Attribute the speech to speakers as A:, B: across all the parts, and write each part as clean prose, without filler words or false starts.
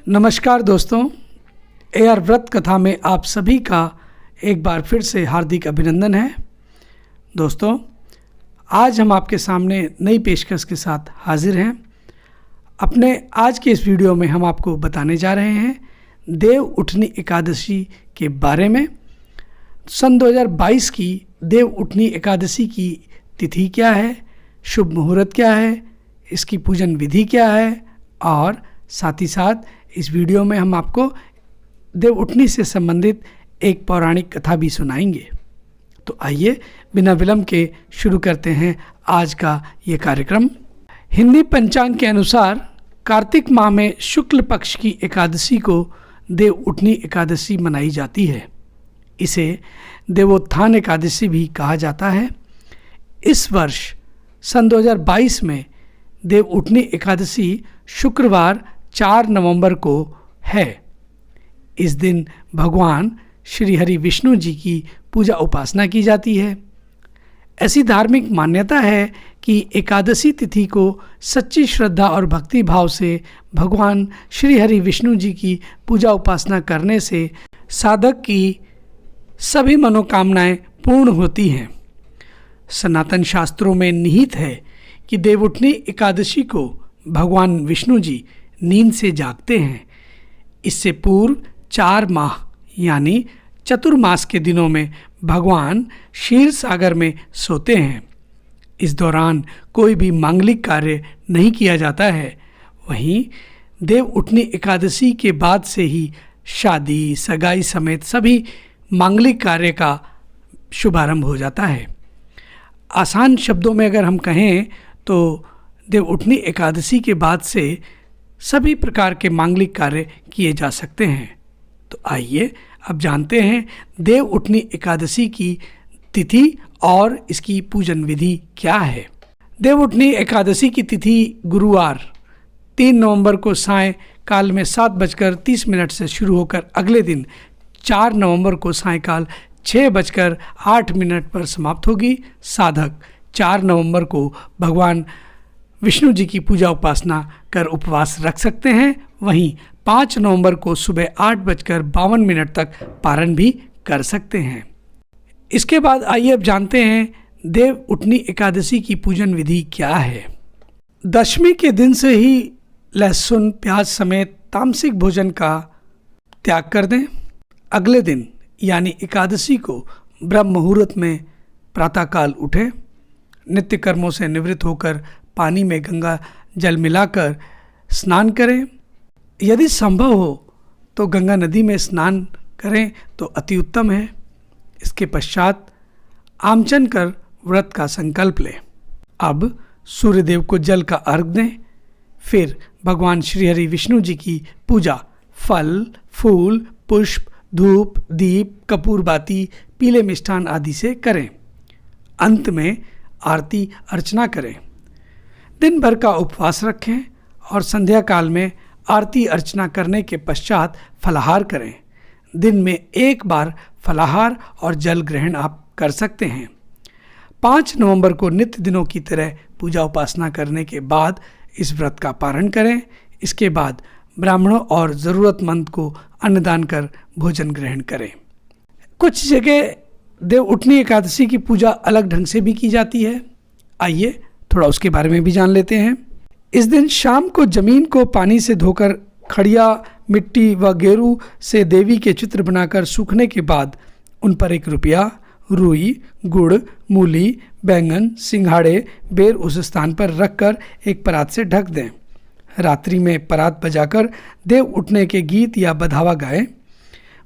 A: नमस्कार दोस्तों, AR व्रत कथा में आप सभी का एक बार फिर से हार्दिक अभिनंदन है। दोस्तों, आज हम आपके सामने नई पेशकश के साथ हाजिर हैं। अपने आज के इस वीडियो में हम आपको बताने जा रहे हैं देव उठनी एकादशी के बारे में। सन 2022 की देव उठनी एकादशी की तिथि क्या है, शुभ मुहूर्त क्या है, इसकी पूजन विधि क्या है और साथ ही साथ इस वीडियो में हम आपको देव उठनी से संबंधित एक पौराणिक कथा भी सुनाएंगे। तो आइए बिना विलंब के शुरू करते हैं आज का ये कार्यक्रम। हिंदी पंचांग के अनुसार कार्तिक माह में शुक्ल पक्ष की एकादशी को देव उठनी एकादशी मनाई जाती है। इसे देवोत्थान एकादशी भी कहा जाता है। इस वर्ष सन 2022 में देव उठनी एकादशी शुक्रवार 4 नवंबर को है। इस दिन भगवान श्री हरि विष्णु जी की पूजा उपासना की जाती है। ऐसी धार्मिक मान्यता है कि एकादशी तिथि को सच्ची श्रद्धा और भक्ति भाव से भगवान श्री हरि विष्णु जी की पूजा उपासना करने से साधक की सभी मनोकामनाएं पूर्ण होती हैं। सनातन शास्त्रों में निहित है कि देवउठनी एकादशी को भगवान विष्णु जी नींद से जागते हैं। इससे पूर्व 4 माह यानी चतुर्मास के दिनों में भगवान क्षीर सागर में सोते हैं। इस दौरान कोई भी मांगलिक कार्य नहीं किया जाता है। वहीं देव उठनी एकादशी के बाद से ही शादी, सगाई समेत सभी मांगलिक कार्य का शुभारंभ हो जाता है। आसान शब्दों में अगर हम कहें तो देव उठनी एकादशी के बाद से सभी प्रकार के मांगलिक कार्य किए जा सकते हैं। तो आइए अब जानते हैं देव उठनी एकादशी की तिथि और इसकी पूजन विधि क्या है। देव उठनी एकादशी की तिथि गुरुवार 3 नवंबर को सायंकाल में 7:30 से शुरू होकर अगले दिन 4 नवंबर को सायंकाल 6:08 पर समाप्त होगी। साधक 4 नवंबर को भगवान विष्णु जी की पूजा उपासना कर उपवास रख सकते हैं। वहीं 5 नवंबर को सुबह 8:52 तक पारण भी कर सकते हैं। इसके बाद आइए अब जानते हैं देव उठनी एकादशी की पूजन विधि क्या है। दशमी के दिन से ही लहसुन, प्याज समेत तामसिक भोजन का त्याग कर दें। अगले दिन यानी एकादशी को ब्रह्म मुहूर्त में प्रातःकाल उठें। नित्य कर्मों से निवृत्त होकर पानी में गंगा जल मिलाकर स्नान करें। यदि संभव हो तो गंगा नदी में स्नान करें तो अति उत्तम है। इसके पश्चात आमचन कर व्रत का संकल्प लें। अब सूर्यदेव को जल का अर्घ दें। फिर भगवान श्री हरि विष्णु जी की पूजा फल, फूल, पुष्प, धूप, दीप, कपूर बाती, पीले मिष्ठान आदि से करें। अंत में आरती अर्चना करें। दिन भर का उपवास रखें और संध्या काल में आरती अर्चना करने के पश्चात फलाहार करें। दिन में 1 बार फलाहार और जल ग्रहण आप कर सकते हैं। 5 नवंबर को नित्य दिनों की तरह पूजा उपासना करने के बाद इस व्रत का पारण करें। इसके बाद ब्राह्मणों और ज़रूरतमंद को अन्नदान कर भोजन ग्रहण करें। कुछ जगह देव उठनी एकादशी की पूजा अलग ढंग से भी की जाती है। आइए थोड़ा उसके बारे में भी जान लेते हैं। इस दिन शाम को जमीन को पानी से धोकर खड़िया, मिट्टी व गेरू से देवी के चित्र बनाकर सूखने के बाद उन पर 1 रुपया, रुई, गुड़, मूली, बैंगन, सिंघाड़े, बेर उस स्थान पर रखकर एक परात से ढक दें। रात्रि में परात बजाकर देव उठने के गीत या बधावा गाएं।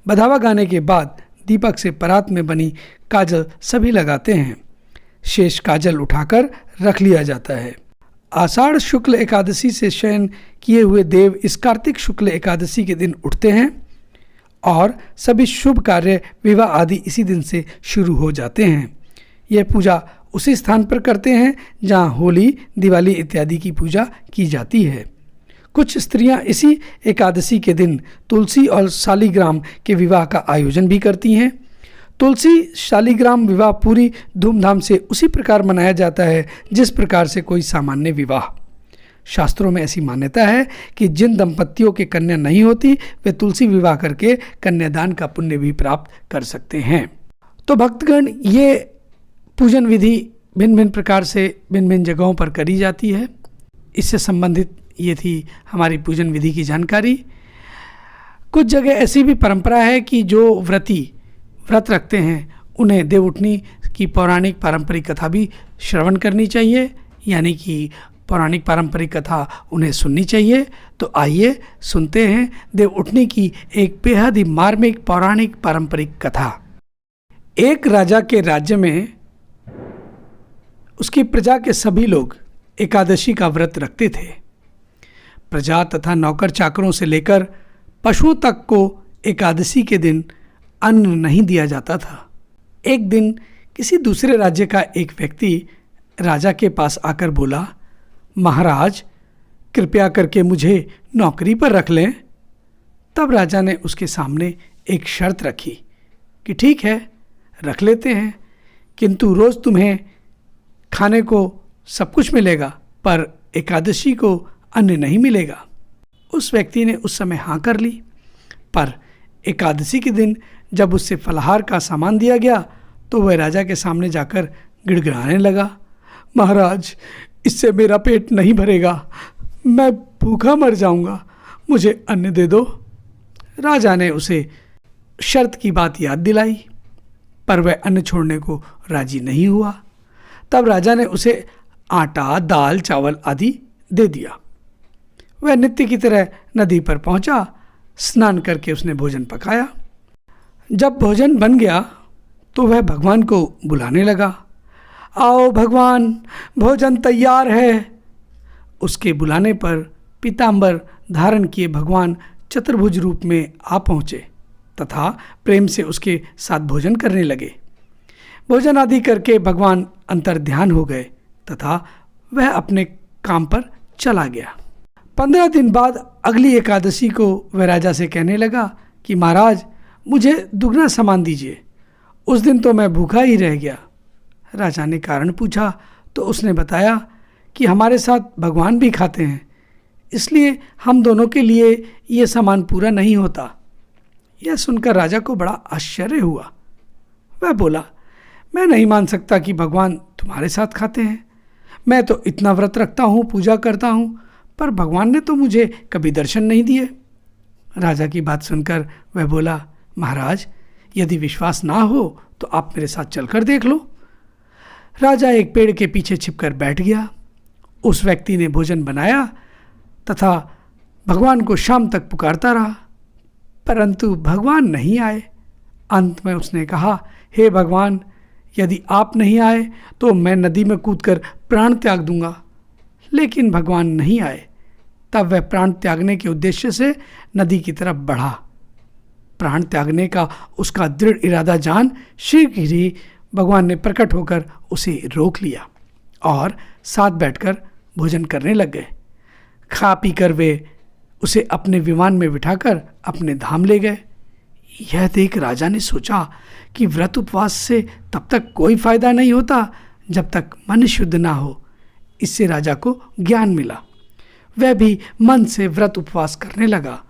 A: बधावा गाने के बाद दीपक से परात में बनी काजल सभी लगाते हैं। शेष काजल उठाकर रख लिया जाता है। आषाढ़ शुक्ल एकादशी से शयन किए हुए देव इस कार्तिक शुक्ल एकादशी के दिन उठते हैं और सभी शुभ कार्य, विवाह आदि इसी दिन से शुरू हो जाते हैं। यह पूजा उसी स्थान पर करते हैं जहाँ होली, दिवाली इत्यादि की पूजा की जाती है। कुछ स्त्रियां इसी एकादशी के दिन तुलसी और शालिग्राम के विवाह का आयोजन भी करती हैं। तुलसी शालिग्राम विवाह पूरी धूमधाम से उसी प्रकार मनाया जाता है जिस प्रकार से कोई सामान्य विवाह। शास्त्रों में ऐसी मान्यता है कि जिन दंपतियों के कन्या नहीं होती वे तुलसी विवाह करके कन्यादान का पुण्य भी प्राप्त कर सकते हैं। तो भक्तगण, ये पूजन विधि भिन्न भिन्न प्रकार से भिन्न भिन्न जगहों पर करी जाती है। इससे संबंधित ये थी हमारी पूजन विधि की जानकारी। कुछ जगह ऐसी भी परंपरा है कि जो व्रत रखते हैं उन्हें देवउठनी की पौराणिक पारंपरिक कथा भी श्रवण करनी चाहिए, यानी कि पौराणिक पारंपरिक कथा उन्हें सुननी चाहिए। तो आइए सुनते हैं देवउठनी की एक बेहद ही मार्मिक पौराणिक पारंपरिक कथा। एक राजा के राज्य में उसकी प्रजा के सभी लोग एकादशी का व्रत रखते थे। प्रजा तथा नौकर चाकरों से लेकर पशुओं तक को एकादशी के दिन अन्न नहीं दिया जाता था। एक दिन किसी दूसरे राज्य का एक व्यक्ति राजा के पास आकर बोला, महाराज, कृपया करके मुझे नौकरी पर रख लें। तब राजा ने उसके सामने एक शर्त रखी कि ठीक है, रख लेते हैं, किंतु रोज़ तुम्हें खाने को सब कुछ मिलेगा, पर एकादशी को अन्न नहीं मिलेगा। उस व्यक्ति ने उस समय हाँ कर ली, पर एकादशी के दिन जब उससे फलाहार का सामान दिया गया तो वह राजा के सामने जाकर गिड़गिड़ाने लगा, महाराज, इससे मेरा पेट नहीं भरेगा, मैं भूखा मर जाऊंगा, मुझे अन्न दे दो। राजा ने उसे शर्त की बात याद दिलाई, पर वह अन्न छोड़ने को राजी नहीं हुआ। तब राजा ने उसे आटा, दाल, चावल आदि दे दिया। वह नित्य की तरह नदी पर पहुंचा, स्नान करके उसने भोजन पकाया। जब भोजन बन गया तो वह भगवान को बुलाने लगा, आओ भगवान, भोजन तैयार है। उसके बुलाने पर पीतांबर धारण किए भगवान चतुर्भुज रूप में आ पहुँचे तथा प्रेम से उसके साथ भोजन करने लगे। भोजन आदि करके भगवान अंतर्ध्यान हो गए तथा वह अपने काम पर चला गया। 15 दिन बाद अगली एकादशी को वह राजा से कहने लगा कि महाराज, मुझे दुगना सामान दीजिए, उस दिन तो मैं भूखा ही रह गया। राजा ने कारण पूछा तो उसने बताया कि हमारे साथ भगवान भी खाते हैं, इसलिए हम दोनों के लिए ये सामान पूरा नहीं होता। यह सुनकर राजा को बड़ा आश्चर्य हुआ। वह बोला, मैं नहीं मान सकता कि भगवान तुम्हारे साथ खाते हैं। मैं तो इतना व्रत रखता हूँ, पूजा करता हूँ, पर भगवान ने तो मुझे कभी दर्शन नहीं दिए। राजा की बात सुनकर वह बोला, महाराज, यदि विश्वास ना हो तो आप मेरे साथ चलकर देख लो। राजा एक पेड़ के पीछे छिपकर बैठ गया। उस व्यक्ति ने भोजन बनाया तथा भगवान को शाम तक पुकारता रहा, परंतु भगवान नहीं आए। अंत में उसने कहा, हे भगवान, यदि आप नहीं आए तो मैं नदी में कूदकर प्राण त्याग दूंगा। लेकिन भगवान नहीं आए। तब वह प्राण त्यागने के उद्देश्य से नदी की तरफ बढ़ा। प्राण त्यागने का उसका दृढ़ इरादा जान शीघ्र ही भगवान ने प्रकट होकर उसे रोक लिया और साथ बैठकर भोजन करने लग गए। खा पी कर वे उसे अपने विमान में बिठाकर अपने धाम ले गए। यह देख राजा ने सोचा कि व्रत उपवास से तब तक कोई फायदा नहीं होता जब तक मन शुद्ध ना हो। इससे राजा को ज्ञान मिला। वह भी मन से व्रत उपवास करने लगा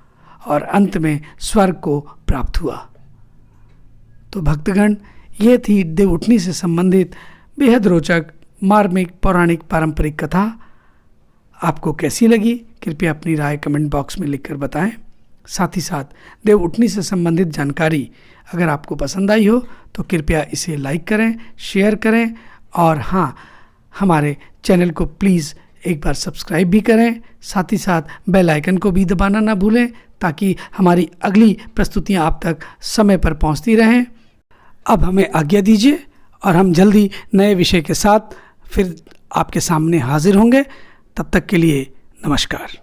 A: और अंत में स्वर्ग को प्राप्त हुआ। तो भक्तगण, ये थी देवउठनी से संबंधित बेहद रोचक मार्मिक पौराणिक पारंपरिक कथा। आपको कैसी लगी कृपया अपनी राय कमेंट बॉक्स में लिखकर बताएं। साथ ही साथ देवउठनी से संबंधित जानकारी अगर आपको पसंद आई हो तो कृपया इसे लाइक करें, शेयर करें और हाँ, हमारे चैनल को प्लीज़ एक बार सब्सक्राइब भी करें। साथ ही साथ बेल आइकन को भी दबाना ना भूलें ताकि हमारी अगली प्रस्तुतियां आप तक समय पर पहुंचती रहें। अब हमें आज्ञा दीजिए और हम जल्दी नए विषय के साथ फिर आपके सामने हाजिर होंगे। तब तक के लिए नमस्कार।